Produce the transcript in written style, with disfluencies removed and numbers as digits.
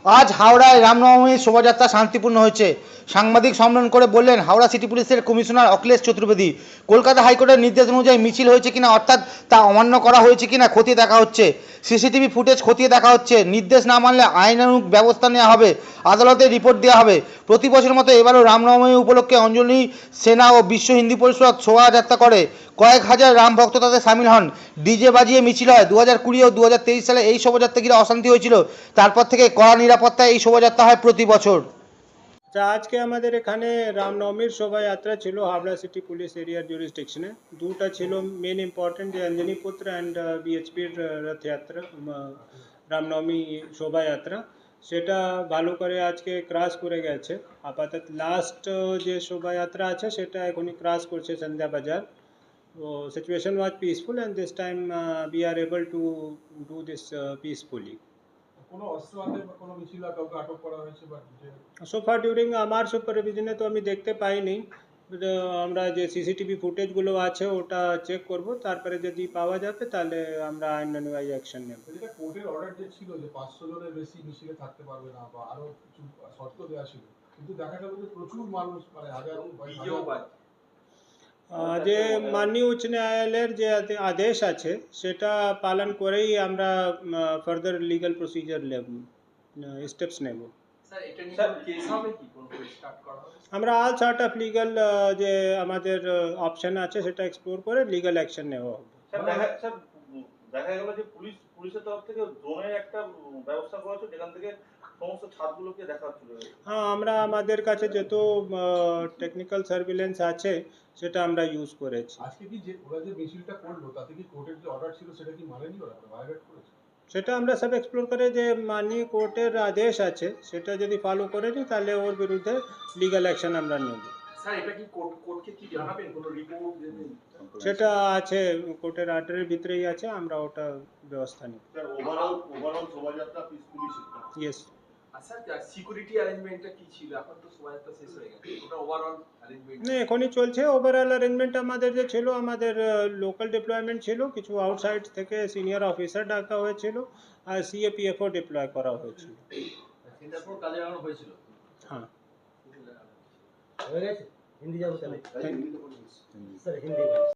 আজ হাওড়ায় রামনবমীর শোভাযাত্রা শান্তিপূর্ণ হয়েছে। সাংবাদিক সম্মেলন করে বললেন হাওড়া সিটি পুলিশের কমিশনার অখিলেশ চতুর্বেদী। কলকাতা হাইকোর্টের নির্দেশ অনুযায়ী মিছিল হয়েছে কিনা, অর্থাৎ তা অমান্য করা হয়েছে কিনা খতিয়ে দেখা হচ্ছে। সিসিটিভি ফুটেজ খতিয়ে দেখা হচ্ছে। নির্দেশ না মানলে আইনানুগ ব্যবস্থা নেওয়া হবে। আদালতে রিপোর্ট দেওয়া হবে। প্রতি বছরের মতো এবারও রামনবমী উপলক্ষে অঞ্জলি সেনা ও বিশ্ব হিন্দু পরিষদ শোভাযাত্রা করে। কয়েক হাজার রাম ভক্ত তাতে সামিল হন। ডিজে বাজিয়ে মিছিল হয়। 2020 ও 2023 সালে এই শোভাযাত্রা ঘিরে অশান্তি হয়েছিল। তারপর থেকে কড়া নিরাপত্তায় এই শোভাযাত্রা হয় প্রতি বছর। আজকে আমাদের এখানে রামনবমীর শোভাযাত্রা ছিল হাবড়া সিটি পুলিশ এরিয়ার জুরিসডিকশনে। দুটা ছিল মেন ইম্পর্টেন্ট, যে অঞ্জনী পুত্র অ্যান্ড বিএচপির রথযাত্রা, রামনবমী শোভাযাত্রা, সেটা ভালো করে আজকে ক্রাস করে গেছে। আপাতত লাস্ট যে শোভাযাত্রা আছে সেটা এখনই ক্রাস করছে সন্ধ্যা বাজার। তো situation was peaceful and this time we are able to do this peacefully. কোনো অস্ত্র হাতে বা কোনো মিছিল কাউকে আটক করা হয়েছে বা সো ফার ডিউরিং আমার সুপারভিশনে তো আমি দেখতে পাইনি। আমরা যে সিসিটিভি ফুটেজগুলো আছে ওটা চেক করব, তারপরে যদি পাওয়া যাবে তাহলে আমরা আইনানুগ অ্যাকশন নেব। যেটা কোর্টের অর্ডার যে ছিল যে 500 জনের বেশি মিছিলে থাকতে পারবে না বা আরো কিছু শর্ত দেওয়া ছিল, কিন্তু দেখা গেল যে প্রচুর মানুষ মানে যে মাননীয় উচ্চ ন্যায়ালয়ের যে আদেশ আছে সেটা পালন করেই আমরা ফার্দার লিগ্যাল প্রসিজার নেব, স্টেপস নেব। আমরা অল সর্ট অফ লিগ্যাল যে আমাদের অপশন আছে সেটা এক্সপ্লোর করে লিগ্যাল অ্যাকশন নেওয়া হবে। দেখা গেল যে পুলিশের তরফ থেকে ড্রোনের একটা ব্যবস্থা করা হচ্ছে, যেখান থেকে সমস্ত ছাদগুলোকে দেখা হচ্ছিল। হ্যাঁ, আমরা আমাদের কাছে যত টেকনিক্যাল সার্ভিলেন্স আছে সেটা আমরা ইউজ করেছি। আজকে কি যে ওরা যে মিছিলটা করলো তাতে কি কোর্টের যে অর্ডার ছিল সেটা কি মানেনি, ওরা ভায়োলেট করেছে? সেটা আমরা সব এক্সপ্লোর করে যে মাননীয় কোর্টের আদেশ আছে সেটা যদি ফলো করেনি তাহলে ওর বিরুদ্ধে লিগ্যাল অ্যাকশন আমরা নেব। স্যার এটা কি কোর্টকে কি জানাবেন, কোনো রিপোর্ট দেবেন? সেটা আছে কোর্টের অর্ডারের ভিতরেই আছে, আমরা ওটা ব্যবস্থা নেব। স্যার ওভারঅল শোভাযাত্রা পিসফুলি ছিল। ইয়েস। আচ্ছা, সিকিউরিটি অ্যারেঞ্জমেন্টটা কি ছিল? এখন তো শোভাযাত্রা শেষ হয়ে গেছে, ওটা ওভারঅল অ্যারেঞ্জমেন্ট না, এখনই চলছে। ওভারঅল অ্যারেঞ্জমেন্ট আমাদের যে ছিল, আমাদের লোকাল ডিপ্লয়মেন্ট ছিল, কিছু আউটসাইড থেকে সিনিয়র অফিসার ডাকা হয়েছিল, আর সিএপিএফও ডিপ্লয় করা হয়েছিল। সিঙ্গাপুর কাজে লাগানো হয়েছিল। হ্যাঁ, হয়ে গেছে। হিন্দি যাবো তাহলে থ্যাংক ইউ। স্যার, হিন্দি